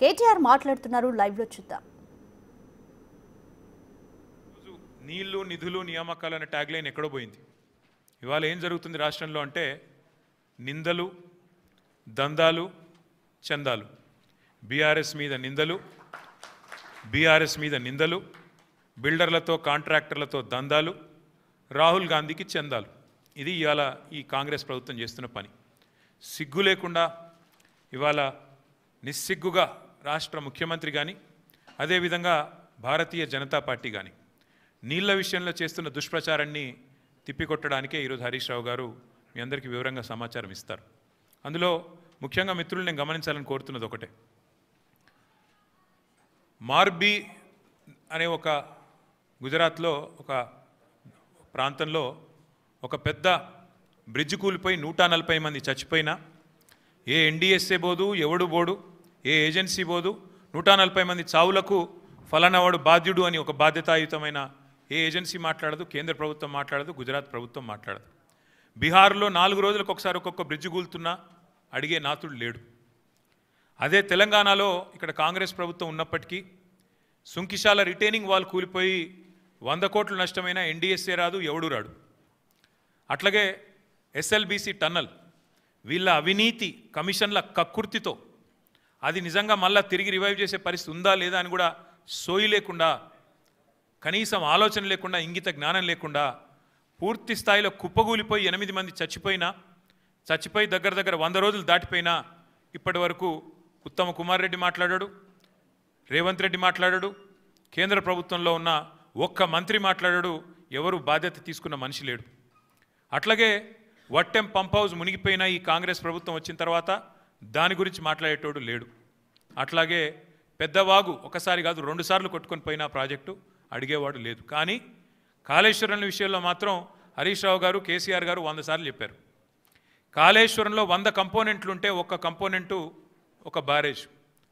కేటీఆర్ మాట్లాడుతున్నారు, లైవ్ లో చూద్దాం. నీళ్లు నిధులు నియామకాలు అనే ట్యాగ్ లైన్ ఎక్కడో పోయింది. ఇవాళ ఏం జరుగుతుంది రాష్ట్రంలో అంటే నిందలు, దందాలు, చందాలు. బీఆర్ఎస్ మీద నిందలు, బీఆర్ఎస్ మీద నిందలు, బిల్డర్లతో కాంట్రాక్టర్లతో దందాలు, రాహుల్ గాంధీకి చందాలు. ఇది ఇవాళ ఈ కాంగ్రెస్ ప్రభుత్వం చేస్తున్న పని. సిగ్గు లేకుండా ఇవాళ నిస్సిగ్గుగా రాష్ట్ర ముఖ్యమంత్రి కానీ అదేవిధంగా భారతీయ జనతా పార్టీ కానీ నీళ్ల విషయంలో చేస్తున్న దుష్ప్రచారాన్ని తిప్పికొట్టడానికే ఈరోజు హరీష్ రావు గారు మీ అందరికీ వివరంగా సమాచారం ఇస్తారు. అందులో ముఖ్యంగా మిత్రులు నేను గమనించాలని కోరుతున్నది ఒకటే. మార్బీ అనే ఒక గుజరాత్లో ఒక ప్రాంతంలో ఒక పెద్ద బ్రిడ్జ్ కూలిపోయి 140 మంది చచ్చిపోయినా ఏ ఎన్డీఎస్ఏ బోదు, ఎవడు బోడు, ఏ ఏజెన్సీ బోదు. 140 మంది చావులకు ఫలానావాడు బాధ్యుడు అని ఒక బాధ్యతాయుతమైన ఏ ఏజెన్సీ మాట్లాడదు, కేంద్ర ప్రభుత్వం మాట్లాడదు, గుజరాత్ ప్రభుత్వం మాట్లాడదు. బీహార్లో 4 రోజులకు ఒకసారి ఒక్కొక్క బ్రిడ్జ్ కూలుతున్నా అడిగే నాతుడు లేడు. అదే తెలంగాణలో ఇక్కడ కాంగ్రెస్ ప్రభుత్వం ఉన్నప్పటికీ సుంకిశాల రిటైనింగ్ వాల్ కూలిపోయి 100 కోట్లు నష్టమైన ఎన్డీఎస్ఏ రాదు, ఎవడు రాడు. అట్లాగే ఎస్ఎల్బీసీ టన్నల్ వీళ్ళ అవినీతి కమిషన్ల కక్కుర్తితో అది నిజంగా మళ్ళా తిరిగి రివైవ్ చేసే పరిస్థితి ఉందా లేదా అని కూడా సోయి లేకుండా, కనీసం ఆలోచన లేకుండా, ఇంగిత జ్ఞానం లేకుండా పూర్తి స్థాయిలో కుప్పగూలిపోయి 8 మంది చచ్చిపోయి దగ్గర 100 రోజులు దాటిపోయినా ఇప్పటి వరకు ఉత్తమ కుమార్ రెడ్డి మాట్లాడాడు, రేవంత్ రెడ్డి మాట్లాడాడు, కేంద్ర ప్రభుత్వంలో ఉన్న ఒక్క మంత్రి మాట్లాడాడు, ఎవరు బాధ్యత తీసుకున్న మనిషి లేడు. అట్లాగే వట్టెం పంప్ హౌస్ మునిగిపోయిన ఈ కాంగ్రెస్ ప్రభుత్వం వచ్చిన తర్వాత దాని గురించి మాట్లాడేటోడు లేడు. అట్లాగే పెద్దవాగు ఒకసారి కాదు 2 సార్లు కొట్టుకొని పోయిన ప్రాజెక్టు అడిగేవాడు లేదు. కానీ కాళేశ్వరం విషయంలో మాత్రం హరీష్ రావు గారు, కేసీఆర్ గారు 100 సార్లు చెప్పారు. కాళేశ్వరంలో 100 కంపోనెంట్లు ఉంటే ఒక్క కంపోనెంటు ఒక బ్యారేజ్,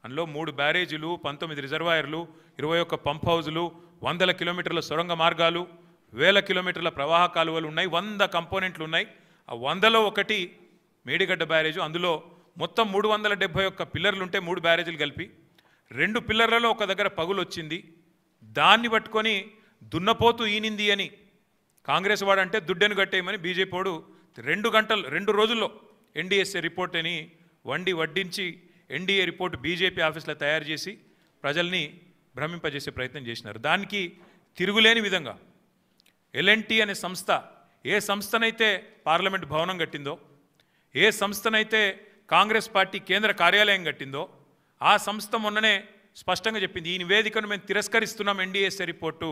అందులో 3 బ్యారేజీలు, 19 రిజర్వాయర్లు, 21 పంప్ హౌజులు, 100 కిలోమీటర్ల సొరంగ మార్గాలు, 1000 కిలోమీటర్ల ప్రవాహ కాలువలు ఉన్నాయి, 100 కంపోనెంట్లు ఉన్నాయి. ఆ 100లో ఒకటి మేడిగడ్డ బ్యారేజు. అందులో మొత్తం 371 పిల్లర్లు ఉంటే 3 బ్యారేజీలు కలిపి 2 పిల్లర్లలో ఒక దగ్గర పగులు వచ్చింది. దాన్ని పట్టుకొని దున్నపోతూ ఈనింది అని కాంగ్రెస్ వాడంటే దుడ్డెను కట్టేయమని బీజేపీ వాడు 2 రోజుల్లో ఎన్డీఎస్ఏ రిపోర్ట్ అని వడ్డించి ఎన్డీఏ రిపోర్ట్ బీజేపీ ఆఫీస్లో తయారు చేసి ప్రజల్ని భ్రమింపజేసే ప్రయత్నం చేసినారు. దానికి తిరుగులేని విధంగా ఎల్ఎన్టీ అనే సంస్థ ఏ సంస్థనైతే పార్లమెంట్ భవనం కట్టిందో, ఏ సంస్థనైతే కాంగ్రెస్ పార్టీ కేంద్ర కార్యాలయం కట్టిందో ఆ సంస్థ మొన్ననే స్పష్టంగా చెప్పింది, ఈ నివేదికను మేము తిరస్కరిస్తున్నాం, ఎన్డీఎస్ఏ రిపోర్టు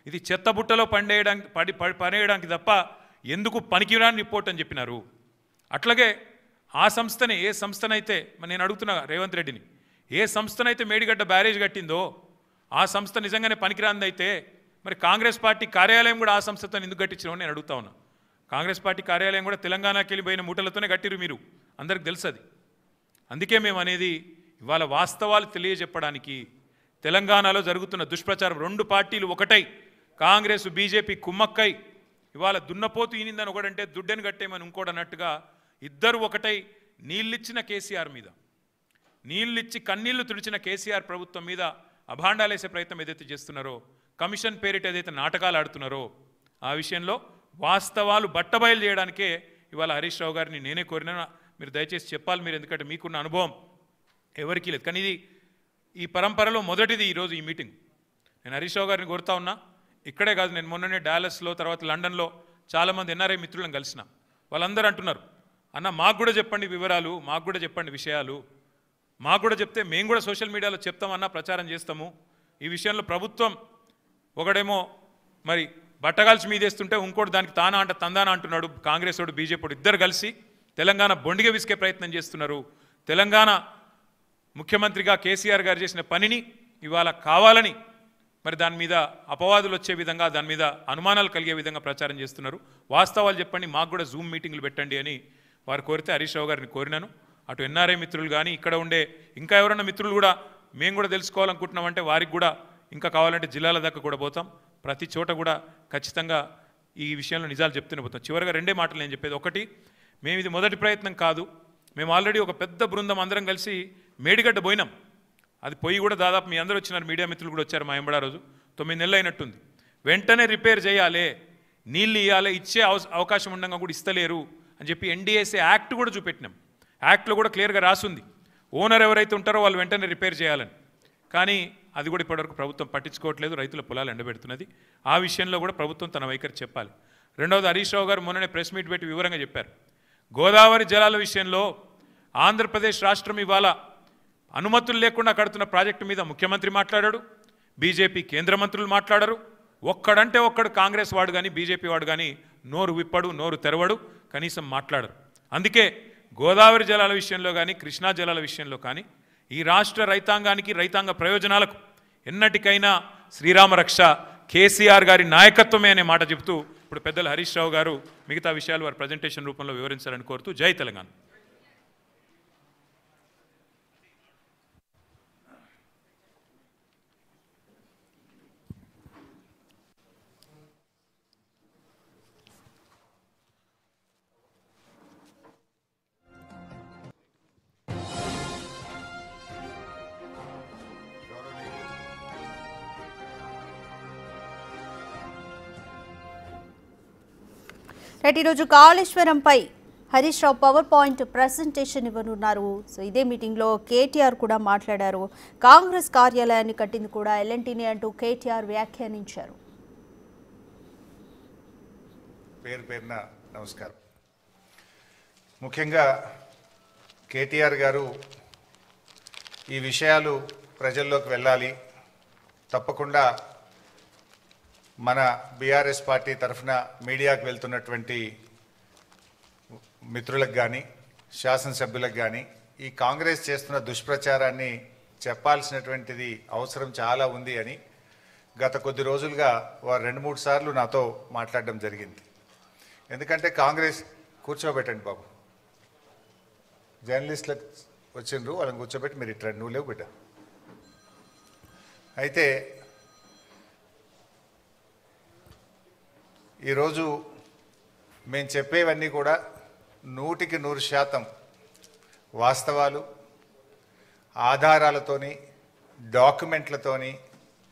ఇది చెత్తబుట్టలో పడేయడానికి తప్ప ఎందుకు పనికిరాని రిపోర్ట్ అని చెప్పినారు. అట్లాగే ఆ సంస్థనే ఏ సంస్థనైతే నేను అడుగుతున్నా రేవంత్ రెడ్డిని, ఏ సంస్థనైతే మేడిగడ్డ బ్యారేజ్ కట్టిందో ఆ సంస్థ నిజంగానే పనికిరాందైతే మరి కాంగ్రెస్ పార్టీ కార్యాలయం కూడా ఆ సంస్థతో ఎందుకు కట్టించినామని నేను అడుగుతా ఉన్నా. కాంగ్రెస్ పార్టీ కార్యాలయం కూడా తెలంగాణకి వెళ్ళిపోయిన మూటలతోనే కట్టిరు, మీరు అందరికి తెలుసు అది. అందుకే మేము అనేది ఇవాళ వాస్తవాలు తెలియజెప్పడానికి తెలంగాణలో జరుగుతున్న దుష్ప్రచారం 2 పార్టీలు ఒకటై కాంగ్రెస్ బీజేపీ కుమ్మక్కై ఇవాళ దున్నపోతు ఈనిందని ఒకడంటే దుడ్డెను కట్టేయమని ఇంకోటి అన్నట్టుగా ఇద్దరు ఒకటై నీళ్ళిచ్చిన కేసీఆర్ మీద, నీళ్ళిచ్చి కన్నీళ్లు తుడిచిన కేసీఆర్ ప్రభుత్వం మీద అభాండాలేసే ప్రయత్నం ఏదైతే చేస్తున్నారో, కమిషన్ పేరిట ఏదైతే నాటకాలు ఆడుతున్నారో ఆ విషయంలో వాస్తవాలు బట్టబయలు చేయడానికే ఇవాళ హరీష్ రావు గారిని నేనే కోరినా. మీరు దయచేసి చెప్పాలి, మీరు ఎందుకంటే మీకున్న అనుభవం ఎవరికీ లేదు. కానీ ఇది ఈ పరంపరలో మొదటిది ఈరోజు ఈ మీటింగ్. నేను హరీష్ రావు గారిని కోరుతా ఉన్నా. ఇక్కడే కాదు, నేను మొన్ననే డాలస్లో తర్వాత లండన్లో చాలామంది ఎన్ఆర్ఐ మిత్రులను కలిసిన. వాళ్ళందరూ అంటున్నారు, అన్న మాకు కూడా చెప్పండి వివరాలు, మాకు కూడా చెప్పండి విషయాలు, మాకు కూడా చెప్తే మేము కూడా సోషల్ మీడియాలో చెప్తామన్నా, ప్రచారం చేస్తాము. ఈ విషయంలో ప్రభుత్వం ఒకడేమో మరి బట్టగాల్చి మీదేస్తుంటే ఇంకోటి దానికి తానా అంట తందానా అంటున్నాడు. కాంగ్రెస్ వాడు బీజేపీ వాడు ఇద్దరు కలిసి తెలంగాణ బొండిగా విసికే ప్రయత్నం చేస్తున్నారు. తెలంగాణ ముఖ్యమంత్రిగా కేసీఆర్ గారు చేసిన పనిని ఇవాళ కావాలని మరి దాని మీద అపవాదులు వచ్చే విధంగా, దాని మీద అనుమానాలు కలిగే విధంగా ప్రచారం చేస్తున్నారు. వాస్తవాలు చెప్పండి, మాకు కూడా జూమ్ మీటింగ్లు పెట్టండి అని వారు కోరితే హరీష్ రావు గారిని కోరినాను. అటు ఎన్ఆర్ఐ మిత్రులు కానీ ఇక్కడ ఉండే ఇంకా ఎవరన్నా మిత్రులు కూడా మేము కూడా తెలుసుకోవాలనుకుంటున్నామంటే వారికి కూడా ఇంకా కావాలంటే జిల్లాల దాకా కూడా పోతాం. ప్రతి చోట కూడా ఖచ్చితంగా ఈ విషయంలో నిజాలు చెప్తూనే పోతాం. చివరిగా 2 మాటలు నేను చెప్పేది. ఒకటి, మేము ఇది మొదటి ప్రయత్నం కాదు, మేము ఆల్రెడీ ఒక పెద్ద బృందం అందరం కలిసి మేడిగడ్డ పోయినాం. అది పొయ్యి కూడా దాదాపు మీ అందరూ వచ్చినారు, మీడియా మిత్రులు కూడా వచ్చారు మా ఎంబడా రోజు, 9 నెలలు అయినట్టుంది. వెంటనే రిపేర్ చేయాలి, నీళ్ళు ఇవ్వాలి, ఇచ్చే అవకాశం ఉండగా కూడా ఇస్తలేరు అని చెప్పి ఎన్డీఎస్ఏ యాక్ట్ కూడా చూపెట్టినాం. యాక్ట్లో కూడా క్లియర్గా రాసుంది ఓనర్ ఎవరైతే ఉంటారో వాళ్ళు వెంటనే రిపేర్ చేయాలని. కానీ అది కూడా ఇప్పటివరకు ప్రభుత్వం పట్టించుకోవట్లేదు, రైతుల పొలాలు ఎండబెడుతున్నది. ఆ విషయంలో కూడా ప్రభుత్వం తన వైఖరి చెప్పాలి. రెండవది, హరీష్ రావు గారు మొన్ననే ప్రెస్ మీట్ పెట్టి వివరంగా చెప్పారు. గోదావరి జలాల విషయంలో ఆంధ్రప్రదేశ్ రాష్ట్రం ఇవాళ అనుమతులు లేకుండా కడుతున్న ప్రాజెక్టు మీద ముఖ్యమంత్రి మాట్లాడాడు, బీజేపీ కేంద్ర మంత్రులు మాట్లాడరు. ఒక్కడంటే ఒక్కడు కాంగ్రెస్ వాడు కానీ బీజేపీ వాడు కానీ నోరు విప్పడు, నోరు తెరవడు, కనీసం మాట్లాడరు. అందుకే గోదావరి జలాల విషయంలో కానీ కృష్ణా జలాల విషయంలో కానీ ఈ రాష్ట్ర రైతాంగానికి, రైతాంగ ప్రయోజనాలకు ఎన్నటికైనా శ్రీరామ రక్ష కేసీఆర్ గారి నాయకత్వమే అనే మాట చెబుతూ ఇప్పుడు పెద్దలు హరీష్ రావు గారు మిగతా విషయాలు వారి ప్రజెంటేషన్ రూపంలో వివరించాలని కోరుతూ జై తెలంగాణ. ఈరోజు కాళేశ్వరంపై Harish Rao power point presentation ఇవ్వనున్నారు. సో ఇదే మీటింగ్లో కేటీఆర్ కూడా మాట్లాడారు. కాంగ్రెస్ కార్యాలయాన్ని కట్టింది కూడా ఎల్ఎన్టీని అంటూ కేటీఆర్ వ్యాఖ్యానించారు. పేరున నమస్కారం. ముఖ్యంగా కేటీఆర్ గారు ఈ విషయాలు ప్రజల్లోకి వెళ్ళాలి, తప్పకుండా మన బీఆర్ఎస్ పార్టీ తరఫున మీడియాకు వెళ్తున్నటువంటి మిత్రులకు కానీ శాసనసభ్యులకు కానీ ఈ కాంగ్రెస్ చేస్తున్న దుష్ప్రచారాన్ని చెప్పాల్సినటువంటిది అవసరం చాలా ఉంది అని గత కొద్ది రోజులుగా వారు 2-3 సార్లు నాతో మాట్లాడడం జరిగింది. ఎందుకంటే కాంగ్రెస్ కూర్చోబెట్టండి బాబు, జర్నలిస్టులకు వచ్చిండ్రు, వాళ్ళని కూర్చోబెట్టి మీరు ఇట్లా నువ్వు లేవు బిడ్డ. అయితే ఈరోజు మేము చెప్పేవన్నీ కూడా 100% వాస్తవాలు, ఆధారాలతోని, డాక్యుమెంట్లతోని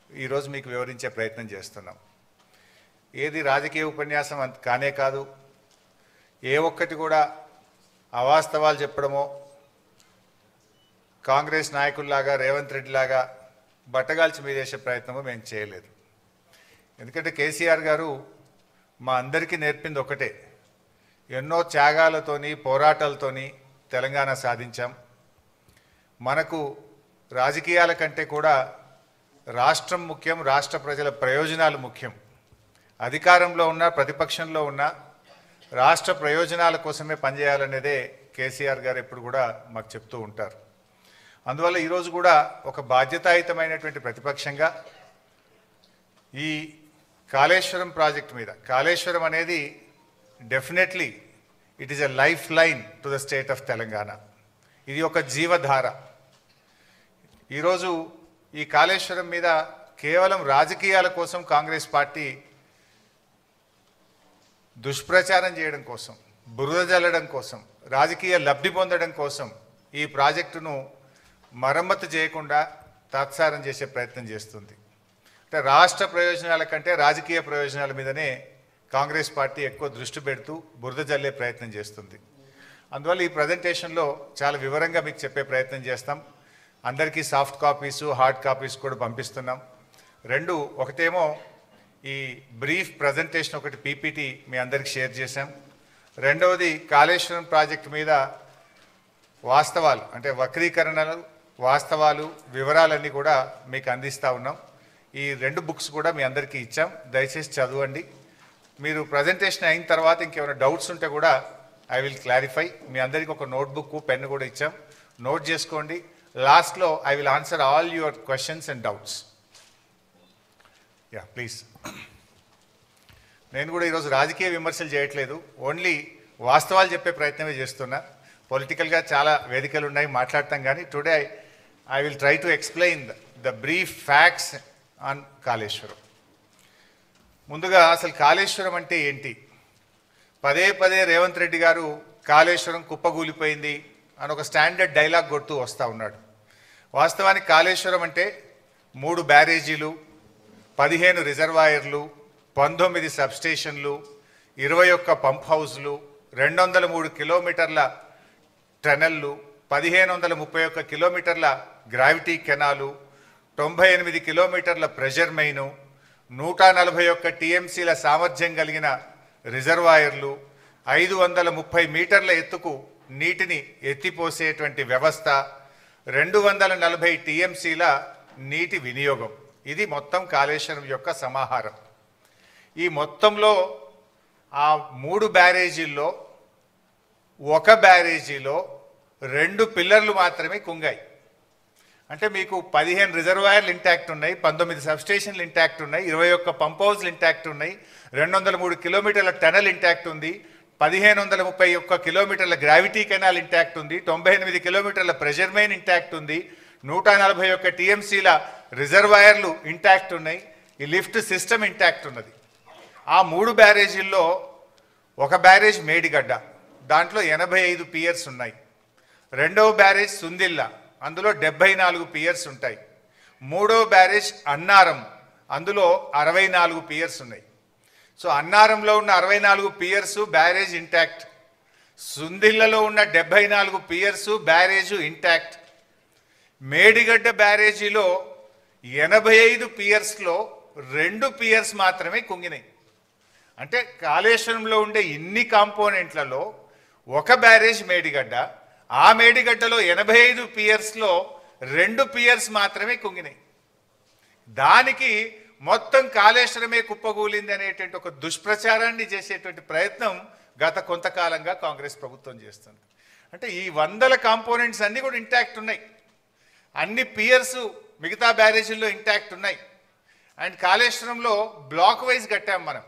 ఈరోజు మీకు వివరించే ప్రయత్నం చేస్తున్నాం. ఏది రాజకీయ ఉపన్యాసం కానే కాదు, ఏ ఒక్కటి కూడా అవాస్తవాలు చెప్పడమో కాంగ్రెస్ నాయకుల్లాగా రేవంత్ రెడ్డి లాగా బట్టగాల్చి మీదేసే ప్రయత్నమో మేము చేయలేదు. ఎందుకంటే కేసీఆర్ గారు మా అందరికీ నేర్పింది ఒకటే, ఎన్నో త్యాగాలతోని పోరాటాలతోని తెలంగాణ సాధించాం. మనకు రాజకీయాల కంటే కూడా రాష్ట్రం ముఖ్యం, రాష్ట్ర ప్రజల ప్రయోజనాలు ముఖ్యం. అధికారంలో ఉన్న ప్రతిపక్షంలో ఉన్న రాష్ట్ర ప్రయోజనాల కోసమే పనిచేయాలనేదే కేసీఆర్ గారు ఎప్పుడు కూడా మాకు చెప్తూ ఉంటారు. అందువల్ల ఈరోజు కూడా ఒక బాధ్యతాయుతమైనటువంటి ప్రతిపక్షంగా ఈ కాళేశ్వరం ప్రాజెక్ట్ మీద, కాళేశ్వరం అనేది definitely it is a life line to the state of Telangana. ఇది ఒక జీవధార. ఈరోజు ఈ కాళేశ్వరం మీద కేవలం రాజకీయాల కోసం కాంగ్రెస్ పార్టీ దుష్ప్రచారం చేయడం కోసం, బురద జల్లడం కోసం, రాజకీయ లబ్ధి పొందడం కోసం ఈ ప్రాజెక్టును మరమ్మతు చేయకుండా తాత్సారం చేసే ప్రయత్నం చేస్తుంది. అంటే రాష్ట్ర ప్రయోజనాల కంటే రాజకీయ ప్రయోజనాల మీదనే కాంగ్రెస్ పార్టీ ఎక్కువ దృష్టి పెడుతూ బురద జల్లే ప్రయత్నం చేస్తుంది. అందువల్ల ఈ ప్రజెంటేషన్లో చాలా వివరంగా మీకు చెప్పే ప్రయత్నం చేస్తాం. అందరికీ సాఫ్ట్ కాపీసు, హార్డ్ కాపీస్ కూడా పంపిస్తున్నాం. ఒకటేమో ఈ బ్రీఫ్ ప్రజెంటేషన్, ఒకటి పీపీటీ మీ అందరికీ షేర్ చేశాం. రెండవది కాళేశ్వరం ప్రాజెక్టు మీద వాస్తవాలు, అంటే వక్రీకరణలు, వాస్తవాలు, వివరాలన్నీ కూడా మీకు అందిస్తూ ఉన్నాం. ఈ 2 బుక్స్ కూడా మీ అందరికీ ఇచ్చాం, దయచేసి చదవండి. మీరు ప్రజెంటేషన్ అయిన తర్వాత ఇంకేమైనా డౌట్స్ ఉంటే కూడా ఐ విల్ క్లారిఫై. మీ అందరికీ ఒక నోట్బుక్, పెన్ కూడా ఇచ్చాం, నోట్ చేసుకోండి. లాస్ట్లో I will answer all your questions and doubts. Yeah please. నేను కూడా ఈరోజు రాజకీయ విమర్శలు చేయట్లేదు, ఓన్లీ వాస్తవాలు చెప్పే ప్రయత్నమే చేస్తున్నా. పొలిటికల్గా చాలా వేదికలు ఉన్నాయి, మాట్లాడతాం. కానీ today I will try to explain the brief facts on Kaleshwaram. ముందుగా అసలు కాళేశ్వరం అంటే ఏంటి? పదే రేవంత్ రెడ్డి గారు కాళేశ్వరం కుప్పగూలిపోయింది అని ఒక స్టాండర్డ్ డైలాగ్ కొడుతూ వస్తూ ఉన్నాడు. వాస్తవానికి కాళేశ్వరం అంటే 3 బ్యారేజీలు, 15 రిజర్వాయర్లు, 19 సబ్స్టేషన్లు, 21 పంప్ హౌస్లు, 203 కిలోమీటర్ల టనెల్లు, 1531 కిలోమీటర్ల గ్రావిటీ కెనాలు, 98 కిలోమీటర్ల ప్రెషర్ మెయిను, 141 టీఎంసీల సామర్థ్యం కలిగిన రిజర్వాయర్లు, 530 మీటర్ల ఎత్తుకు నీటిని ఎత్తిపోసేటువంటి వ్యవస్థ, 240 టీఎంసీల నీటి వినియోగం. ఇది మొత్తం కాళేశ్వరం యొక్క సమాహారం. ఈ మొత్తంలో ఆ 3 బ్యారేజీల్లో ఒక బ్యారేజీలో 2 పిల్లర్లు మాత్రమే కుంగాయి. అంటే మీకు 15 రిజర్వాయర్లు ఇంటాక్ట్ ఉన్నాయి, 19 సబ్స్టేషన్లు ఇంటాక్ట్ ఉన్నాయి, 21 పంప్ హౌస్లు ఇంటాక్ట్ ఉన్నాయి, 203 కిలోమీటర్ల టనల్ ఇంటాక్ట్ ఉంది, 1531 కిలోమీటర్ల గ్రావిటీ కెనాల్ ఇంటాక్ట్ ఉంది, 98 కిలోమీటర్ల ప్రెషర్ మెయిన్ ఇంటాక్ట్ ఉంది, 141 టీఎంసీల రిజర్వాయర్లు ఇంటాక్ట్ ఉన్నాయి, ఈ లిఫ్ట్ సిస్టమ్ ఇంటాక్ట్ ఉన్నది. ఆ 3 బ్యారేజీల్లో ఒక బ్యారేజ్ మేడిగడ్డ, దాంట్లో 85 పియర్స్ ఉన్నాయి. రెండవ బ్యారేజ్ సుందిల్లా, అందులో 74 పియర్స్ ఉంటాయి. మూడవ బ్యారేజ్ అన్నారం, అందులో 64 పియర్స్ ఉన్నాయి. సో అన్నారంలో ఉన్న 64 పియర్సు బ్యారేజ్ ఇంటాక్ట్, సుందిల్లలో ఉన్న 74 పియర్సు బ్యారేజు ఇంటాక్ట్. మేడిగడ్డ బ్యారేజీలో 85 పియర్స్లో 2 పియర్స్ మాత్రమే కుంగినాయి. అంటే కాళేశ్వరంలో ఉండే ఇన్ని కాంపోనెంట్లలో ఒక బ్యారేజ్ మేడిగడ్డ, ఆ మేడిగడ్డలో 85 పియర్స్లో 2 పియర్స్ మాత్రమే కుంగినాయి. దానికి మొత్తం కాళేశ్వరమే కుప్పగూలింది అనేటువంటి ఒక దుష్ప్రచారాన్ని చేసేటువంటి ప్రయత్నం గత కొంతకాలంగా కాంగ్రెస్ ప్రభుత్వం చేస్తుంది. అంటే ఈ 100 కాంపోనెంట్స్ అన్నీ కూడా ఇంటాక్ట్ ఉన్నాయి, అన్ని పియర్స్ మిగతా బ్యారేజీల్లో ఇంటాక్ట్ ఉన్నాయి. అండ్ కాళేశ్వరంలో బ్లాక్ వైజ్ కట్టాం మనం.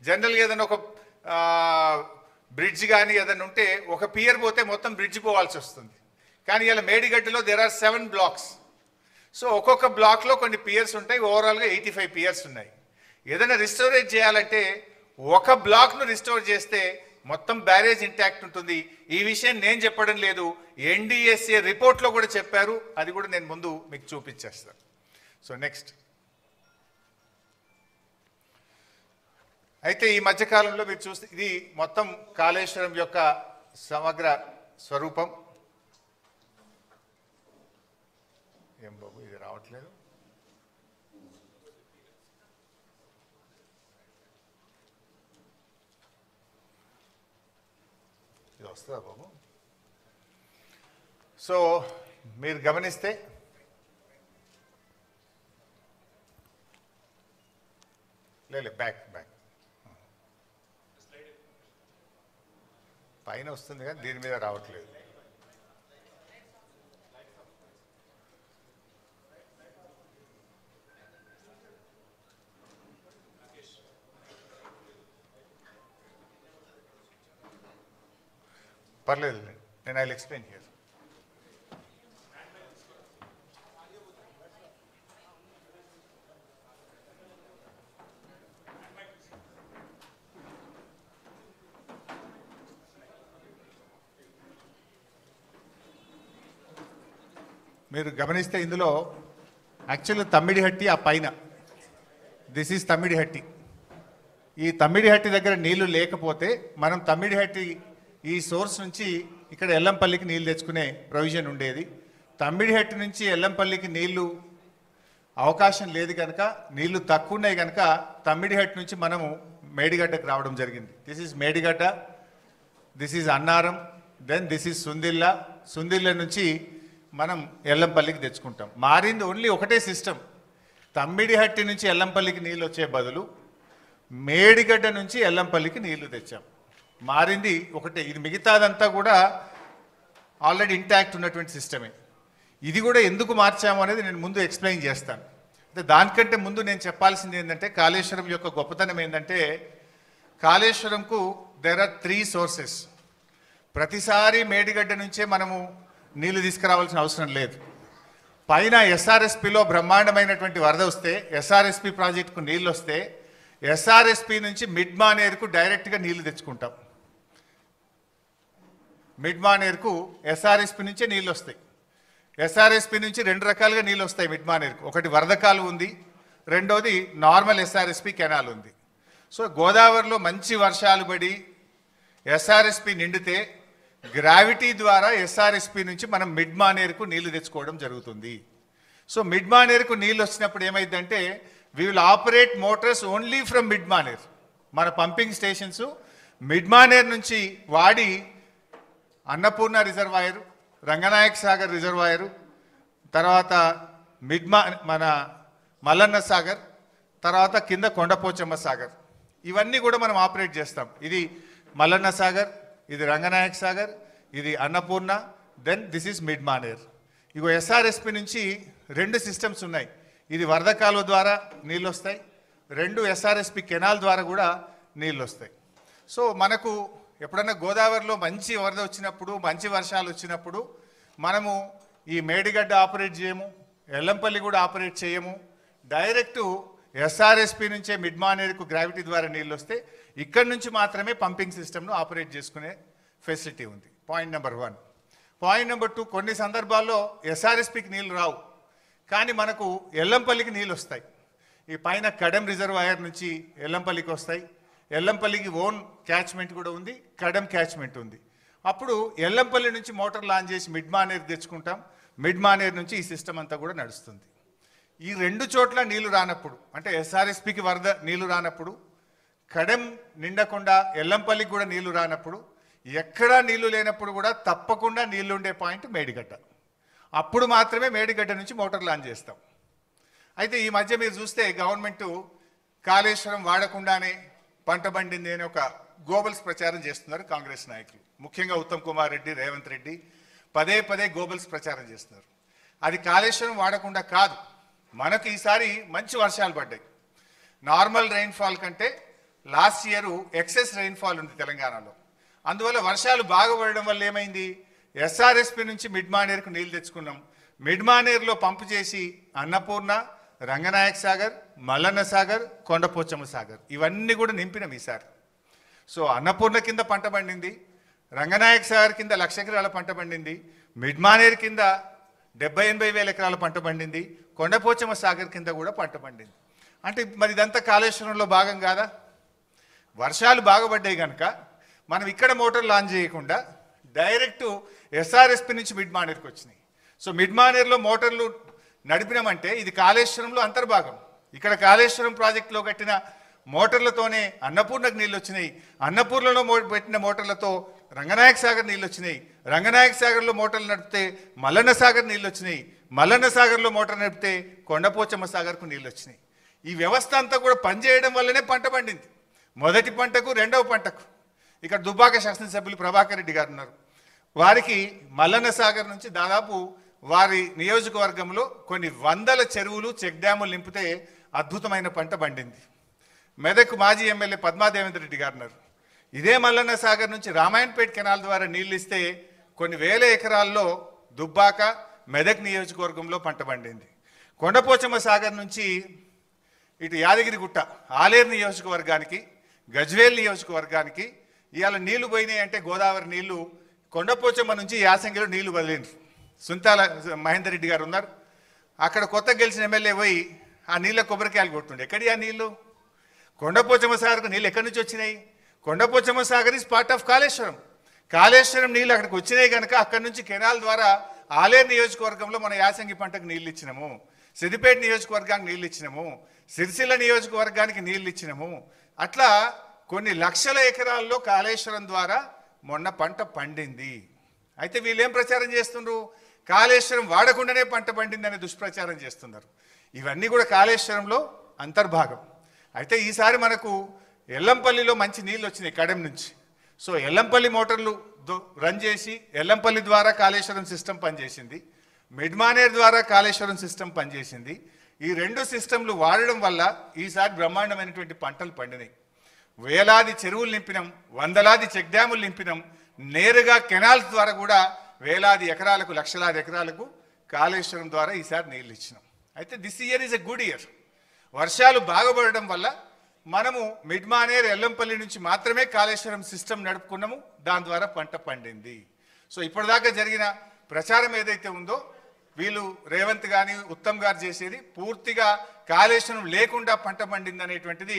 జనరల్గా ఏదైనా ఒక బ్రిడ్జ్ కానీ ఏదైనా ఉంటే ఒక పియర్ పోతే మొత్తం బ్రిడ్జ్ పోవాల్సి వస్తుంది. కానీ ఇలా మేడిగడ్డలో దేర్ ఆర్ 7 బ్లాక్స్. సో ఒక్కొక్క బ్లాక్లో కొన్ని పియర్స్ ఉంటాయి, ఓవరాల్గా 85 పియర్స్ ఉన్నాయి. ఏదైనా రిస్టోరేజ్ చేయాలంటే ఒక బ్లాక్ను రిస్టోర్ చేస్తే మొత్తం బ్యారేజ్ ఇంటాక్ట్ ఉంటుంది. ఈ విషయం నేను చెప్పడం లేదు, ఎన్డీఎస్ఏ రిపోర్ట్లో కూడా చెప్పారు. అది కూడా నేను ముందు మీకు చూపించేస్తాను. సో నెక్స్ట్, అయితే ఈ మధ్యకాలంలో మీరు చూస్తే ఇది మొత్తం కాళేశ్వరం యొక్క సమగ్ర స్వరూపం. ఏం బాబు ఇది రావట్లేదు, ఇది వస్తుందా బాబు? సో మీరు గమనిస్తే లేదు, బ్యాక్ పైన వస్తుంది కానీ దీని మీద రావట్లేదు. పర్లేదు, నేను ఐ విల్ ఎక్స్ప్లెయిన్ హియర్. మీరు గమనిస్తే ఇందులో యాక్చువల్గా తమ్మిడిహట్టి ఆ పైన, దిస్ ఈజ్ తమ్మిడిహట్టి. ఈ తమ్మిడిహట్టి దగ్గర నీళ్లు లేకపోతే మనం తమ్మిడిహట్టి ఈ సోర్స్ నుంచి ఇక్కడ ఎల్లంపల్లికి నీళ్ళు తెచ్చుకునే ప్రొవిజన్ ఉండేది. తమ్మిడిహట్టి నుంచి ఎల్లంపల్లికి నీళ్లు అవకాశం లేదు కనుక, నీళ్లు తక్కువ ఉన్నాయి కనుక తమ్మిడిహట్టి నుంచి మనము మేడిగడ్డకు రావడం జరిగింది. This is Medigadda, this is Annaram, then this is Sundilla. Sundilla నుంచి మనం ఎల్లంపల్లికి తెచ్చుకుంటాం. మారింది ఓన్లీ ఒకటే సిస్టమ్. తమ్మిడిహట్టి నుంచి ఎల్లంపల్లికి నీళ్ళు వచ్చే బదులు మేడిగడ్డ నుంచి ఎల్లంపల్లికి నీళ్లు తెచ్చాం. మారింది ఒకటే. ఇది మిగతాదంతా కూడా ఆల్రెడీ ఇంటాక్ట్ ఉన్నటువంటి సిస్టమే. ఇది కూడా ఎందుకు మార్చాము అనేది నేను ముందు ఎక్స్ప్లెయిన్ చేస్తాను. అంటే దానికంటే ముందు నేను చెప్పాల్సింది ఏంటంటే, కాళేశ్వరం యొక్క గొప్పతనం ఏంటంటే, కాళేశ్వరంకు దేర్ ఆర్ 3 సోర్సెస్. ప్రతిసారి మేడిగడ్డ నుంచే మనము నీళ్లు తీసుకురావాల్సిన అవసరం లేదు. పైన ఎస్ఆర్ఎస్పిలో బ్రహ్మాండమైనటువంటి వరద వస్తే, ఎస్ఆర్ఎస్పి ప్రాజెక్టుకు నీళ్ళు వస్తే, ఎస్ఆర్ఎస్పి నుంచి మిడ్ మానేరుకు డైరెక్ట్గా నీళ్లు తెచ్చుకుంటాం. మిడ్ మానేరుకు ఎస్ఆర్ఎస్పి నుంచే నీళ్ళు వస్తాయి. ఎస్ఆర్ఎస్పి నుంచి 2 రకాలుగా నీళ్ళు వస్తాయి మిడ్ మానేరుకు. ఒకటి వరద కాలువ ఉంది, రెండోది నార్మల్ ఎస్ఆర్ఎస్పి కెనాల్ ఉంది. సో గోదావరిలో మంచి వర్షాలు పడి ఎస్ఆర్ఎస్పి నిండితే గ్రావిటీ ద్వారా ఎస్ఆర్ఎస్పి నుంచి మనం మిడ్ మానేరుకు నీళ్లు తెచ్చుకోవడం జరుగుతుంది. సో మిడ్ మానేరుకు నీళ్ళు వచ్చినప్పుడు ఏమైందంటే we will operate Motors only from mid Maner. మన పంపింగ్ స్టేషన్స్ మిడ్ మానేర్ నుంచి వాడి అన్నపూర్ణ రిజర్వాయరు, రంగనాయక సాగర్ రిజర్వాయరు, తర్వాత మన మల్లన్న సాగర్, తర్వాత కింద కొండపోచమ్మ సాగర్, ఇవన్నీ కూడా మనం ఆపరేట్ చేస్తాం. ఇది మల్లన్న సాగర్, ఇది రంగనాయక సాగర్, ఇది Annapurna, then this is Mid Maner. ఇగో ఎస్ఆర్ఎస్పి నుంచి 2 సిస్టమ్స్ ఉన్నాయి. ఇది వరద కాలువ ద్వారా నీళ్ళు వస్తాయి, 2 ఎస్ఆర్ఎస్పి కెనాల్ ద్వారా కూడా నీళ్ళు వస్తాయి. సో మనకు ఎప్పుడన్నా గోదావరిలో మంచి వరద వచ్చినప్పుడు, మంచి వర్షాలు వచ్చినప్పుడు మనము ఈ మేడిగడ్డ ఆపరేట్ చేయము, ఎల్లంపల్లి కూడా ఆపరేట్ చేయము. డైరెక్టు ఎస్ఆర్ఎస్పి నుంచే మిడ్ మానేరుకు గ్రావిటీ ద్వారా నీళ్ళు వస్తే ఇక్కడి నుంచి మాత్రమే పంపింగ్ సిస్టమ్ను ఆపరేట్ చేసుకునే ఫెసిలిటీ ఉంది. Point number 1. పాయింట్ నెంబర్ 2, కొన్ని సందర్భాల్లో ఎస్ఆర్ఎస్పికి నీళ్ళు రావు, కానీ మనకు ఎల్లంపల్లికి నీళ్ళు వస్తాయి. ఈ పైన కడెం రిజర్వాయర్ నుంచి ఎల్లంపల్లికి వస్తాయి. ఎల్లంపల్లికి ఓన్ క్యాచ్మెంట్ కూడా ఉంది, కడెం క్యాచ్మెంట్ ఉంది. అప్పుడు ఎల్లంపల్లి నుంచి మోటార్ లాంచ్ చేసి మిడ్ మానేరు తెచ్చుకుంటాం. మిడ్ మానేరు నుంచి ఈ సిస్టమ్ అంతా కూడా నడుస్తుంది. ఈ 2 చోట్ల నీళ్లు రానప్పుడు, అంటే ఎస్ఆర్ఎస్పికి వరద నీళ్లు రానప్పుడు, కడెం నిండకుండా ఎల్లంపల్లికి కూడా నీళ్లు రానప్పుడు, ఎక్కడా నీళ్లు లేనప్పుడు కూడా తప్పకుండా నీళ్లు ఉండే పాయింట్ మేడిగడ్డ. అప్పుడు మాత్రమే మేడిగడ్డ నుంచి మోటార్ లాంచ్ చేస్తాం. అయితే ఈ మధ్య మీరు చూస్తే గవర్నమెంట్ కాళేశ్వరం వాడకుండానే పంట పండింది అని ఒక గోబల్స్ ప్రచారం చేస్తున్నారు కాంగ్రెస్ నాయకులు, ముఖ్యంగా ఉత్తమ్ కుమార్ రెడ్డి, రేవంత్ రెడ్డి పదే గోబల్స్ ప్రచారం చేస్తున్నారు. అది కాళేశ్వరం వాడకుండా కాదు, మనకు ఈసారి మంచి వర్షాలు పడ్డాయి. నార్మల్ రెయిన్ఫాల్ కంటే లాస్ట్ ఇయర్ ఎక్సెస్ రెయిన్ఫాల్ ఉంది తెలంగాణలో. అందువల్ల వర్షాలు బాగా పడడం వల్ల ఏమైంది, ఎస్ఆర్ఎస్పి నుంచి మిడ్ మానేరుకు నీళ్ళు తెచ్చుకున్నాం. మిడ్ మానేరులో పంపు చేసి అన్నపూర్ణ, రంగనాయక సాగర్, మల్లన్న సాగర్, కొండపోచమ్మ సాగర్ ఇవన్నీ కూడా నింపినాం ఈసారి. సో అన్నపూర్ణ కింద పంట పండింది, రంగనాయక సాగర్ కింద 1,00,000 ఎకరాల పంట పండింది, మిడ్ మానేరు కింద 70-80 వేల ఎకరాల పంట పండింది, కొండపోచమ్మ సాగర్ కింద కూడా పంట పండింది. అంటే మరి ఇదంతా కాళేశ్వరంలో భాగం కాదా? వర్షాలు బాగుపడ్డాయి కనుక మనం ఇక్కడ మోటార్ లాంచ్ చేయకుండా డైరెక్ట్ ఎస్ఆర్ఎస్పి నుంచి మిడ్ మానేరుకు వచ్చినాయి. సో మిడ్ మానేరులో మోటార్లు నడిపినామంటే ఇది కాళేశ్వరంలో అంతర్భాగం. ఇక్కడ కాళేశ్వరం ప్రాజెక్టులో కట్టిన మోటార్లతోనే అన్నపూర్ణకు నీళ్ళు వచ్చినాయి, అన్నపూర్ణలో పెట్టిన మోటార్లతో రంగనాయక సాగర్ నీళ్ళు వచ్చినాయి, రంగనాయక సాగర్లో మోటార్లు నడిపితే మల్లన్న సాగర్ నీళ్ళు వచ్చినాయి, మల్లన్న సాగర్లో మోటార్ నడిపితే కొండపోచమ్మ సాగర్కు నీళ్ళు వచ్చినాయి. ఈ వ్యవస్థ అంతా కూడా పనిచేయడం వల్లనే పంట పండింది, మొదటి పంటకు రెండవ పంటకు. ఇక్కడ దుబ్బాక శాసనసభ్యులు ప్రభాకర్ రెడ్డి గారు ఉన్నారు, వారికి మల్లన్న సాగర్ నుంచి దాదాపు వారి నియోజకవర్గంలో కొన్ని వందల చెరువులు, చెక్ డ్యాములు నింపితే అద్భుతమైన పంట పండింది. మెదక్ మాజీ ఎమ్మెల్యే పద్మాదేవేంద్ర రెడ్డి గారు ఉన్నారు, ఇదే మల్లన్న సాగర్ నుంచి రామాయణపేట కెనాల్ ద్వారా నీళ్ళు ఇస్తే కొన్ని వేల ఎకరాల్లో దుబ్బాక, మెదక్ నియోజకవర్గంలో పంట పండింది. కొండపోచమ్మ సాగర్ నుంచి ఇటు యాదగిరిగుట్ట, ఆలేరు నియోజకవర్గానికి, గజ్వేల్ నియోజకవర్గానికి ఇవాళ నీళ్లు పోయినాయి. అంటే గోదావరి నీళ్లు కొండపోచమ్మ నుంచి యాసంగిలో నీళ్లు వదిలిండ్రు. సుంతాల మహేందర్ రెడ్డి గారు ఉన్నారు, అక్కడ కొత్త గెలిచిన ఎమ్మెల్యే పోయి ఆ నీళ్ళ కొబ్బరికాయలు కొట్టుండే. ఎక్కడి ఆ నీళ్లు? కొండపోచమ్మ సాగర్కు నీళ్ళు ఎక్కడి నుంచి వచ్చినాయి? Kondapochamma Sagar is part of Kaleshwaram. Kaleshwaram నీళ్ళు అక్కడికి వచ్చినాయి కనుక అక్కడి నుంచి కెనాల్ ద్వారా ఆలేరు నియోజకవర్గంలో మన యాసంగి పంటకు నీళ్ళు ఇచ్చినాము, సిద్దిపేట నియోజకవర్గానికి నీళ్ళు ఇచ్చినాము, సిరిసిల్ల నియోజకవర్గానికి నీళ్ళు ఇచ్చినాము. అట్లా కొన్ని లక్షల ఎకరాల్లో కాళేశ్వరం ద్వారా మొన్న పంట పండింది. అయితే వీళ్ళేం ప్రచారం చేస్తున్నారు? కాళేశ్వరం వాడకుండానే పంట పండిందనే దుష్ప్రచారం చేస్తున్నారు. ఇవన్నీ కూడా కాళేశ్వరంలో అంతర్భాగం. అయితే ఈసారి మనకు ఎల్లంపల్లిలో మంచి నీళ్ళు వచ్చినాయి కడెం నుంచి. సో ఎల్లంపల్లి మోటార్లు రన్ చేసి ఎల్లంపల్లి ద్వారా కాళేశ్వరం సిస్టమ్ పనిచేసింది, మిడ్ మానేర్ ద్వారా కాళేశ్వరం సిస్టమ్ పనిచేసింది. ఈ 2 సిస్టంలు వాడడం వల్ల ఈసారి బ్రహ్మాండమైనటువంటి పంటలు పండినాయి. వేలాది చెరువులు నింపినాం, వందలాది చెక్ డ్యాములు నింపినాం, నేరుగా కెనాల్స్ ద్వారా కూడా వేలాది ఎకరాలకు, లక్షలాది ఎకరాలకు కాళేశ్వరం ద్వారా ఈసారి నీళ్ళు ఇచ్చినాం. అయితే this year is a good year. వర్షాలు బాగుపడడం వల్ల మనము మిడ్ మానేర్, ఎల్లంపల్లి నుంచి మాత్రమే కాళేశ్వరం సిస్టమ్ నడుపుకున్నాము, దాని ద్వారా పంట పండింది. సో ఇప్పటిదాకా జరిగిన ప్రచారం ఏదైతే ఉందో వీళ్ళు రేవంత్ కానీ ఉత్తమ్ గారు చేసేది పూర్తిగా కాళేశ్వరం లేకుండా పంట పండింది అనేటువంటిది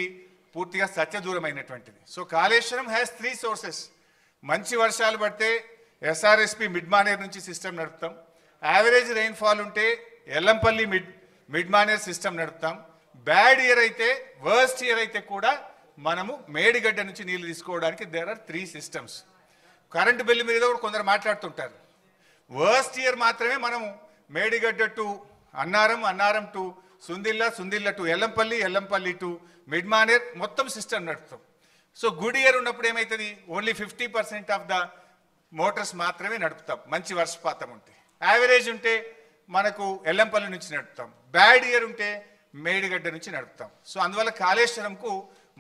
పూర్తిగా సత్యదూరమైనటువంటిది. So Kaleshwaram has 3 sources. మంచి వర్షాలు పడితే ఎస్ఆర్ఎస్పి మిడ్ మానేర్ నుంచి సిస్టమ్ నడుపుతాం. యావరేజ్ రెయిన్ఫాల్ ఉంటే ఎల్లంపల్లి మిడ్ మానేర్ సిస్టమ్ నడుపుతాం. బ్యాడ్ ఇయర్ అయితే, వర్స్ట్ ఇయర్ అయితే కూడా మనము మేడిగడ్డ నుంచి నీళ్లు తీసుకోవడానికి there are 3 systems. Current bill మీద కూడా కొందరు మాట్లాడుతుంటారు. వర్స్ట్ ఇయర్ మాత్రమే మనము Medigadda to Annaram, Annaram to Sundilla, Sundilla to Yellampalli, Yellampalli to mid Maner మొత్తం సిస్టమ్ నడుపుతాం. సో గుడ్ ఇయర్ ఉన్నప్పుడు ఏమవుతుంది, ఓన్లీ 50% ఆఫ్ ద మోటార్స్ మాత్రమే నడుపుతాం మంచి వర్షపాతం ఉంటే. యావరేజ్ ఉంటే మనకు ఎల్లంపల్లి నుంచి నడుపుతాం. బ్యాడ్ ఇయర్ ఉంటే మేడిగడ్డ నుంచి నడుపుతాం. సో అందువల్ల కాళేశ్వరంకు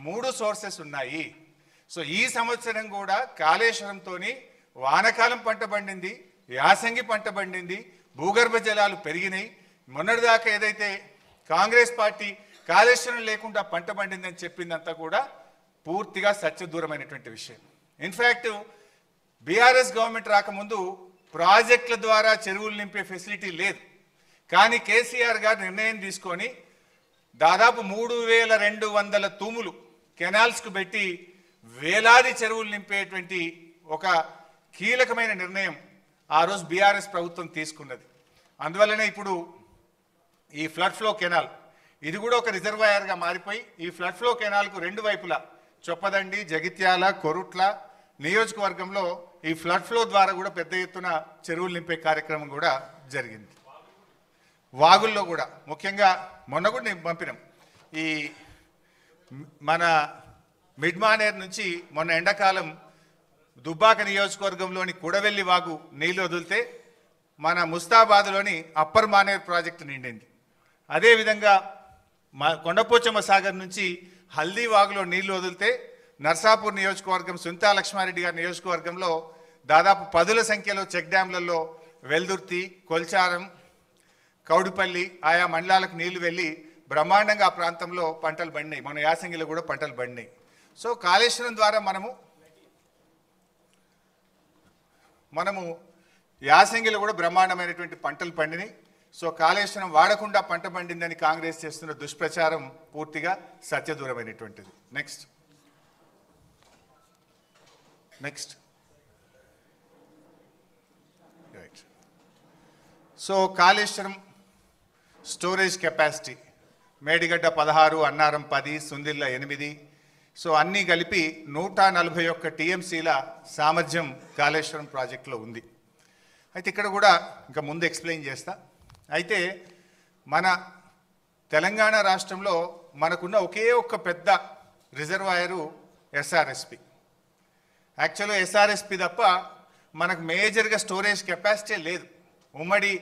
3 సోర్సెస్ ఉన్నాయి. సో ఈ సంవత్సరం కూడా కాళేశ్వరంతోని వానకాలం పంట పండింది, యాసంగి పంట పండింది, భూగర్భ జలాలు పెరిగినాయి. మొన్నటిదాకా ఏదైతే కాంగ్రెస్ పార్టీ కాళేశ్వరం లేకుండా పంట పండిందని చెప్పిందంతా కూడా పూర్తిగా సత్యదూరమైనటువంటి విషయం. ఇన్ఫ్యాక్ట్ బీఆర్ఎస్ గవర్నమెంట్ రాకముందు ప్రాజెక్టుల ద్వారా చెరువులు నింపే ఫెసిలిటీ లేదు. కానీ కేసీఆర్ గారు నిర్ణయం తీసుకొని దాదాపు 3200 తూములు కెనాల్స్కు పెట్టి వేలాది చెరువులు నింపేటువంటి ఒక కీలకమైన నిర్ణయం ఆ రోజు బీఆర్ఎస్ ప్రభుత్వం తీసుకున్నది. అందువల్లనే ఇప్పుడు ఈ ఫ్లడ్ ఫ్లో కెనాల్ ఇది కూడా ఒక రిజర్వాయర్గా మారిపోయి ఈ ఫ్లడ్ ఫ్లో కెనాల్కు 2 వైపులా చొప్పదండి, జగిత్యాల, కొరుట్ల నియోజకవర్గంలో ఈ ఫ్లడ్ ఫ్లో ద్వారా కూడా పెద్ద ఎత్తున చెరువులు నింపే కార్యక్రమం కూడా జరిగింది. వాగుల్లో కూడా ముఖ్యంగా మొన్న కూడా నేను పంపినాం. ఈ మన మిడ్ మానేర్ నుంచి మొన్న ఎండాకాలం దుబ్బాక నియోజకవర్గంలోని కుడవెల్లి వాగు నీళ్లు వదిలితే మన ముస్తాబాద్లోని అప్పర్ మానేర్ ప్రాజెక్టు నిండింది. అదేవిధంగా కొండపోచమ్మ సాగర్ నుంచి హల్దీ వాగులో నీళ్లు వదిలితే నర్సాపూర్ నియోజకవర్గం సుంతా లక్ష్మారెడ్డి గారి నియోజకవర్గంలో దాదాపు 10ల సంఖ్యలో చెక్ డ్యాంలలో వెల్దుర్తి, కొల్చారం, కౌడిపల్లి ఆయా మండలాలకు నీళ్లు వెళ్ళి బ్రహ్మాండంగా ఆ ప్రాంతంలో పంటలు పండినాయి. మన యాసంగిలో కూడా పంటలు పండినాయి. సో కాళేశ్వరం ద్వారా మనము యాసంగిలో కూడా బ్రహ్మాండమైనటువంటి పంటలు పండినాయి. సో కాళేశ్వరం వాడకుండా పంట పండిందని కాంగ్రెస్ చేస్తున్న దుష్ప్రచారం పూర్తిగా సత్యదూరమైనటువంటిది. Next right. So Kaleshwaram storage capacity Medigadda 16, Annaram 10, Sundilla 8. So అన్నీ కలిపి 141 టీఎంసీల సామర్థ్యం కాళేశ్వరం ప్రాజెక్టులో ఉంది. అయితే ఇక్కడ కూడా ఇంకా ముందు ఎక్స్ప్లెయిన్ చేస్తా. అయితే మన తెలంగాణ రాష్ట్రంలో మనకున్న ఒకే ఒక్క పెద్ద రిజర్వాయరు ఎస్ఆర్ఎస్పి. యాక్చువల్గా ఎస్ఆర్ఎస్పి తప్ప మనకు మేజర్గా స్టోరేజ్ కెపాసిటీ లేదు. ఉమ్మడి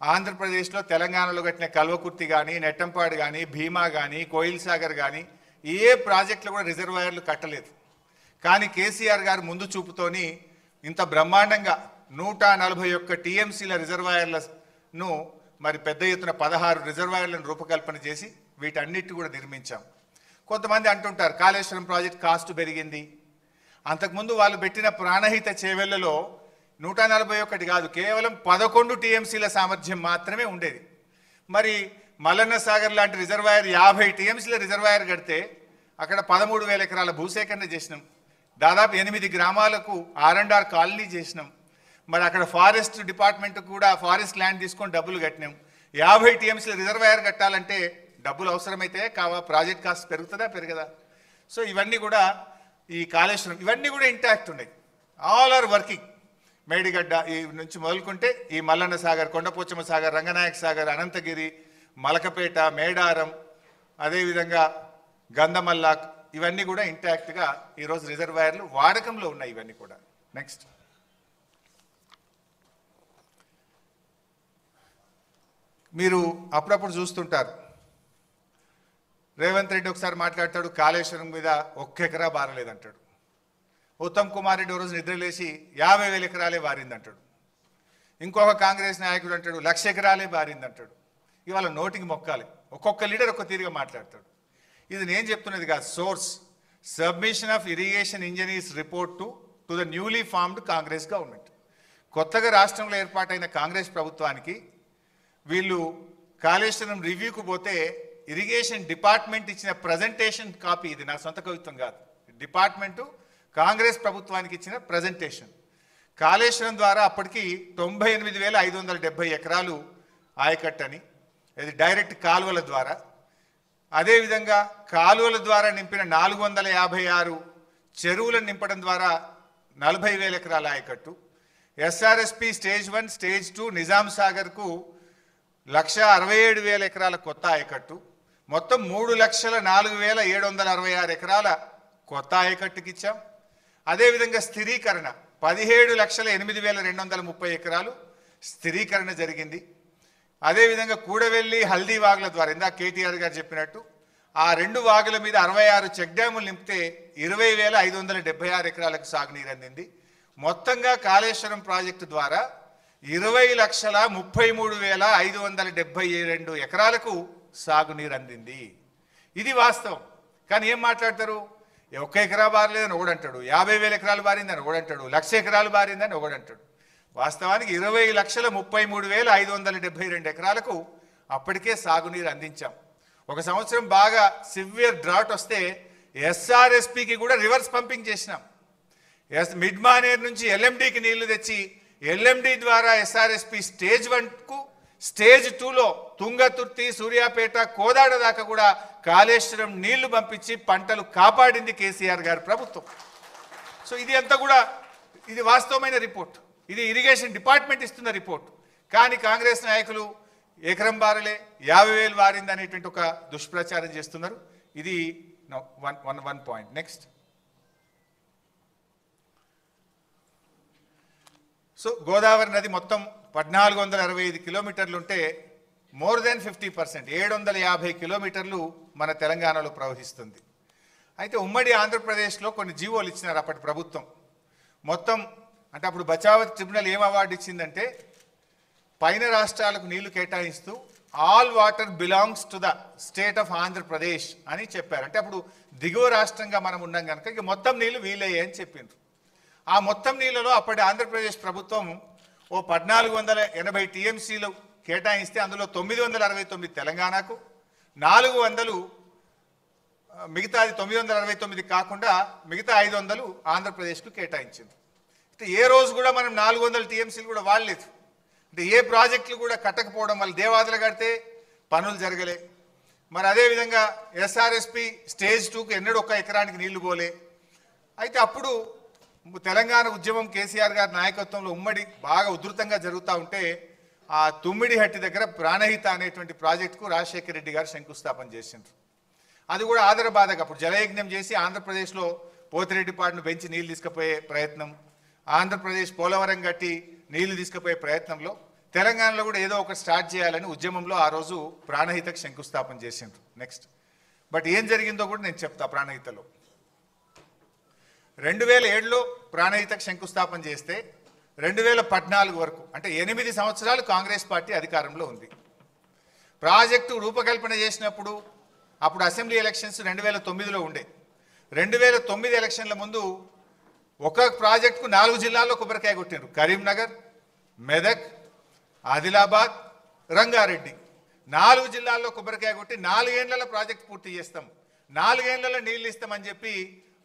ఆంధ్రప్రదేశ్లో తెలంగాణలో కట్టిన కల్వకుర్తి కానీ, నెట్టంపాడు కానీ, భీమా కానీ, కోయిల్ సాగర్ కానీ ఏ ప్రాజెక్టులు కూడా రిజర్వాయర్లు కట్టలేదు. కానీ కేసీఆర్ గారు ముందు చూపుతోని ఇంత బ్రహ్మాండంగా 141 టీఎంసీల రిజర్వాయర్లను మరి పెద్ద ఎత్తున 16 రిజర్వాయర్లను రూపకల్పన చేసి వీటన్నిటి కూడా నిర్మించాం. కొంతమంది అంటుంటారు కాళేశ్వరం ప్రాజెక్ట్ కాస్ట్ పెరిగింది. అంతకుముందు వాళ్ళు పెట్టిన ప్రాణహిత చేవెళ్లలో 141 కాదు, కేవలం 11 టీఎంసీల సామర్థ్యం మాత్రమే ఉండేది. మరి మల్లన్న సాగర్ లాంటి రిజర్వాయర్ 50 టీఎంసీల రిజర్వాయర్ కడితే అక్కడ 13,000 ఎకరాల భూసేకరణ చేసినాం. దాదాపు 8 గ్రామాలకు R&R కాలనీ చేసినాం. మరి అక్కడ ఫారెస్ట్ డిపార్ట్మెంట్ కూడా ఫారెస్ట్ ల్యాండ్ తీసుకొని డబ్బులు కట్టినాం. 50 టీఎంసీల రిజర్వాయర్ కట్టాలంటే డబ్బులు అవసరమైతే ప్రాజెక్ట్ కాస్ట్ పెరుగుతుందా పెరగదా? సో ఇవన్నీ కూడా ఈ కాళేశ్వరం ఇవన్నీ కూడా ఇంటాక్ట్ ఉన్నాయి. All are working. మేడిగడ్డ ఈ నుంచి మొదలుకుంటే ఈ మల్లన్న సాగర్, కొండపోచమ్మ సాగర్, రంగనాయక సాగర్, అనంతగిరి, మలకపేట, మేడారం, అదేవిధంగా గంధమల్లాక్ ఇవన్నీ కూడా ఇంటాక్ట్గా ఈరోజు రిజర్వాయర్లు వాడకంలో ఉన్నాయి. ఇవన్నీ కూడా నెక్స్ట్ మీరు అప్పుడప్పుడు చూస్తుంటారు. రేవంత్ రెడ్డి ఒకసారి మాట్లాడతాడు కాళేశ్వరం మీద 1 ఎకరా బారలేదంటాడు. ఉత్తమ్ కుమార్ రెడ్డి రోజు నిద్రలేసి 50,000 ఎకరాలే బారిందంటాడు. ఇంకొక కాంగ్రెస్ నాయకుడు అంటాడు 1,00,000 ఎకరాలే బారిందంటాడు. ఇవాళ నోటికి మొక్కాలి. ఒక్కొక్క లీడర్ ఒక్క తీరుగా మాట్లాడతాడు. ఇది నేను చెప్తున్నది కాదు. Source submission of irrigation engineers report to the newly formed Congress government. కొత్తగా రాష్ట్రంలో ఏర్పాటైన కాంగ్రెస్ ప్రభుత్వానికి వీళ్ళు కాళేశ్వరం రివ్యూకు పోతే ఇరిగేషన్ డిపార్ట్మెంట్ ఇచ్చిన ప్రజెంటేషన్ కాపీ, ఇది నా సొంత కవిత్వం కాదు, డిపార్ట్మెంటు కాంగ్రెస్ ప్రభుత్వానికి ఇచ్చిన ప్రజెంటేషన్. కాళేశ్వరం ద్వారా అప్పటికి 98,570 ఎకరాలు ఆయకట్టని, ఇది డైరెక్ట్ కాలువల ద్వారా. అదేవిధంగా కాలువల ద్వారా నింపిన 456 చెరువులను నింపడం ద్వారా 40,000 ఎకరాల ఆయకట్టు. ఎస్ఆర్ఎస్పి స్టేజ్ 1 స్టేజ్ 2 నిజాం సాగర్కు 1,67,000 ఎకరాల కొత్త ఆయకట్టు. మొత్తం 3,04,766 ఎకరాల కొత్త ఆయకట్టుకి ఇచ్చాం. అదేవిధంగా స్థిరీకరణ 17,08,230 ఎకరాలు స్థిరీకరణ జరిగింది. అదేవిధంగా కూడవెల్లి హల్దీ వాగుల ద్వారా ఇందాక కేటీఆర్ గారు చెప్పినట్టు ఆ 2 వాగుల మీద 66 చెక్ డ్యాములు నింపితే 20,576 ఎకరాలకు సాగునీరు అందింది. మొత్తంగా కాళేశ్వరం ప్రాజెక్టు ద్వారా 20,33,572 ఎకరాలకు సాగునీరు అందింది. ఇది వాస్తవం. కానీ ఏం మాట్లాడతారు? 1 ఎకరా బారలేదని ఒకడంటాడు, 50,000 ఎకరాలు బారిందని ఒకడంటాడు, 1,00,000 ఎకరాలు బారిందని ఒకడంటాడు. వాస్తవానికి 20,33,572 ఎకరాలకు అప్పటికే సాగునీరు అందించాం. ఒక సంవత్సరం బాగా సివియర్ డ్రాట్ వస్తే ఎస్ఆర్ఎస్పికి కూడా రివర్స్ పంపింగ్ చేసినాం. మిడ్ మానేర్ నుంచి ఎల్ఎండికి నీళ్లు తెచ్చి ఎల్ఎండి ద్వారా ఎస్ఆర్ఎస్పి స్టేజ్ 1కు స్టేజ్ 2లో తుంగతుర్తి, సూర్యాపేట, కోదాడ దాకా కూడా కాళేశ్వరం నీళ్లు పంపించి పంటలు కాపాడింది కేసీఆర్ గారి ప్రభుత్వం. సో ఇది అంతా కూడా ఇది వాస్తవమైన రిపోర్ట్, ఇది ఇరిగేషన్ డిపార్ట్మెంట్ ఇస్తున్న రిపోర్ట్. కానీ కాంగ్రెస్ నాయకులు ఎకరం బారలే 50,000 వారింది అనేటువంటి ఒక దుష్ప్రచారం చేస్తున్నారు. ఇది one point. Next, so Godavari నది మొత్తం 1465 కిలోమీటర్లు ఉంటే మోర్ దెన్ 50%, 750 కిలోమీటర్లు మన తెలంగాణలో ప్రవహిస్తుంది. అయితే ఉమ్మడి ఆంధ్రప్రదేశ్లో కొన్ని జీవోలు ఇచ్చినారు అప్పటి ప్రభుత్వం. మొత్తం అంటే అప్పుడు బచావత్ ట్రిబ్యునల్ ఏం అవార్డు ఇచ్చిందంటే పైన రాష్ట్రాలకు నీళ్లు కేటాయిస్తూ all water belongs to the state of Andhra Pradesh అని చెప్పారు. అంటే అప్పుడు దిగువ రాష్ట్రంగా మనం ఉన్నాం కనుక ఇక మొత్తం నీళ్లు వీలయ్యాయి అని చెప్పిండ్రు. ఆ మొత్తం నీళ్ళలో అప్పటి ఆంధ్రప్రదేశ్ ప్రభుత్వం 1,480 టీఎంసీలు కేటాయిస్తే అందులో 969 తెలంగాణకు, 400 మిగతాది 969 కాకుండా మిగతా 500 ఆంధ్రప్రదేశ్కు కేటాయించింది. అంటే ఏ రోజు కూడా మనం 400 టీఎంసీలు కూడా వాడలేదు. అంటే ఏ ప్రాజెక్టులు కూడా కట్టకపోవడం వల్ల దేవాదులు కడితే పనులు జరగలే. మరి అదేవిధంగా ఎస్ఆర్ఎస్పి స్టేజ్ 2కు ఎన్నడూ 1 ఎకరానికి నీళ్లు పోలే. అయితే అప్పుడు తెలంగాణ ఉద్యమం కేసీఆర్ గారి నాయకత్వంలో ఉమ్మడి బాగా ఉధృతంగా జరుగుతూ ఉంటే ఆ తుమ్మిడిహట్టి దగ్గర ప్రాణహిత అనేటువంటి ప్రాజెక్టుకు రాజశేఖర రెడ్డి గారు శంకుస్థాపన చేసిండ్రు. అది కూడా ఆదరబాధగా అప్పుడు జలయజ్ఞం చేసి ఆంధ్రప్రదేశ్లో పోతిరెడ్డిపాడును పెంచి నీళ్లు తీసుకుపోయే ప్రయత్నం, ఆంధ్రప్రదేశ్ పోలవరం కట్టి నీళ్లు తీసుకుపోయే ప్రయత్నంలో తెలంగాణలో కూడా ఏదో ఒకటి స్టార్ట్ చేయాలని ఉద్యమంలో ఆ రోజు ప్రాణహితకు శంకుస్థాపన చేసిండ్రు. నెక్స్ట్, బట్ ఏం జరిగిందో కూడా నేను చెప్తా. ప్రాణహితలో 2007లో ప్రాణహితకు శంకుస్థాపన చేస్తే 2014 వరకు అంటే 8 సంవత్సరాలు కాంగ్రెస్ పార్టీ అధికారంలో ఉంది. ప్రాజెక్టు రూపకల్పన చేసినప్పుడు అప్పుడు అసెంబ్లీ ఎలక్షన్స్ 2009లో ఉండే. 2009 ఎలక్షన్ల ముందు ఒక ప్రాజెక్టుకు 4 జిల్లాల్లో కొబ్బరికాయ కొట్టిండ్రు. కరీంనగర్, మెదక్, ఆదిలాబాద్, రంగారెడ్డి 4 జిల్లాల్లో కొబ్బరికాయ కొట్టి 4 ఏళ్లలో ప్రాజెక్టు పూర్తి చేస్తాం, 4 ఏళ్లలో నీళ్లు ఇస్తామని చెప్పి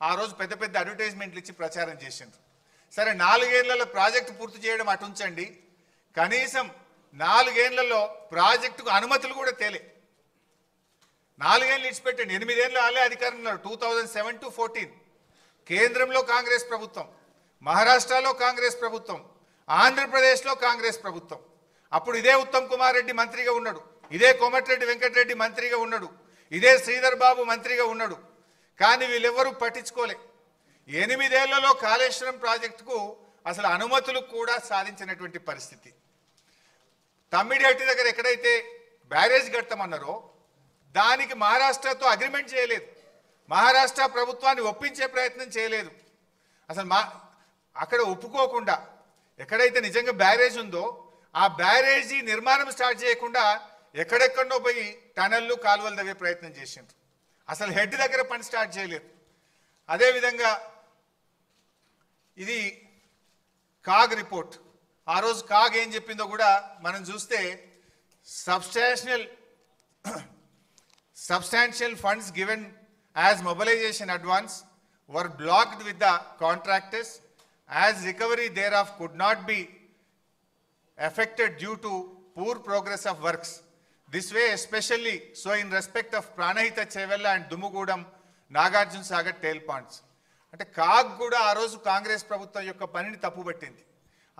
ఆ రోజు పెద్ద పెద్ద అడ్వర్టైజ్మెంట్లు ఇచ్చి ప్రచారం చేసిండ్రు. సరే 4 ఏళ్లలో ప్రాజెక్టు పూర్తి చేయడం అటుంచండి, కనీసం 4 ఏళ్లలో ప్రాజెక్టుకు అనుమతులు కూడా తేలే. 4 ఏళ్ళు ఇచ్చిపెట్టండి, 8 ఏళ్ళు వాళ్ళే అధికారంలో. 2007 to 14 కేంద్రంలో కాంగ్రెస్ ప్రభుత్వం, మహారాష్ట్రలో కాంగ్రెస్ ప్రభుత్వం, ఆంధ్రప్రదేశ్లో కాంగ్రెస్ ప్రభుత్వం. అప్పుడు ఇదే ఉత్తమ్ కుమార్ రెడ్డి మంత్రిగా ఉన్నాడు, ఇదే కోమటిరెడ్డి వెంకటరెడ్డి మంత్రిగా ఉన్నాడు, ఇదే శ్రీధర్ బాబు మంత్రిగా ఉన్నాడు. కానీ వీళ్ళెవ్వరూ పట్టించుకోలే. 8 ఏళ్లలో కాళేశ్వరం ప్రాజెక్టుకు అసలు అనుమతులు కూడా సాధించినటువంటి పరిస్థితి. తమ్మిడిహట్టి దగ్గర ఎక్కడైతే బ్యారేజ్ కడతామన్నారో దానికి మహారాష్ట్రతో అగ్రిమెంట్ చేయలేదు, మహారాష్ట్ర ప్రభుత్వాన్ని ఒప్పించే ప్రయత్నం చేయలేదు. అసలు అక్కడ ఒప్పుకోకుండా ఎక్కడైతే నిజంగా బ్యారేజ్ ఉందో ఆ బ్యారేజీ నిర్మాణం స్టార్ట్ చేయకుండా ఎక్కడెక్కడో పోయి టనళ్ళు కాలువలు తవ్వే ప్రయత్నం చేసిండ్రు. అసలు హెడ్ దగ్గర పని స్టార్ట్ చేయలేదు. అదేవిధంగా ఇది కాగ్ రిపోర్ట్. ఆ రోజు కాగ్ ఏం చెప్పిందో కూడా మనం చూస్తే substantial funds given as mobilization advance were blocked with the contractors as recovery thereof could not be affected due to poor progress of works. This way especially so in respect of Pranahita Chevella and Dumugudam Nagarjun Sagar tail ponds. అంటే CAG కూడా ఆ రోజు కాంగ్రెస్ ప్రభుత్వం యొక్క పనిని తప్పుపట్టింది.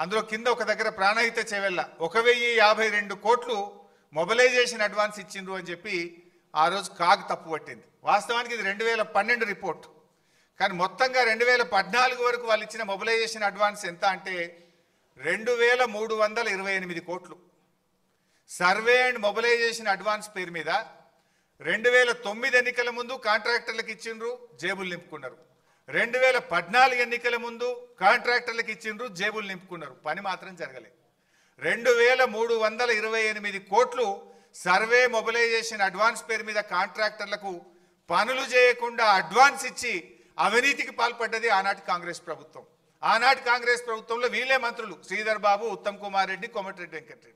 అందులో కింద ఒక దగ్గర ప్రాణహిత చెవెల్ల 1052 కోట్లు మొబిలైజేషన్ అడ్వాన్స్ ఇచ్చిండ్రు అని చెప్పి ఆ రోజు కాగ్ తప్పుపట్టింది. వాస్తవానికి ఇది 2012 రిపోర్ట్. కానీ మొత్తంగా 2014 వరకు వాళ్ళు ఇచ్చిన మొబిలైజేషన్ అడ్వాన్స్ ఎంత అంటే 2328 కోట్లు. సర్వే అండ్ మొబిలైజేషన్ అడ్వాన్స్ పేరు మీద 2009 ఎన్నికల ముందు కాంట్రాక్టర్లకు ఇచ్చిండ్రు, జేబులు నింపుకున్నారు. 2014 ఎన్నికల ముందు కాంట్రాక్టర్లకు ఇచ్చిండ్రు, జేబులు నింపుకున్నారు. పని మాత్రం జరగలేదు. 2328 కోట్లు సర్వే మొబిలైజేషన్ అడ్వాన్స్ పేరు మీద కాంట్రాక్టర్లకు పనులు చేయకుండా అడ్వాన్స్ ఇచ్చి అవినీతికి పాల్పడ్డది ఆనాటి కాంగ్రెస్ ప్రభుత్వం. ఆనాటి కాంగ్రెస్ ప్రభుత్వంలో వీళ్ళే మంత్రులు శ్రీధర్ బాబు, ఉత్తమ్ కుమార్ రెడ్డి, కోమటిరెడ్డి వెంకటరెడ్డి.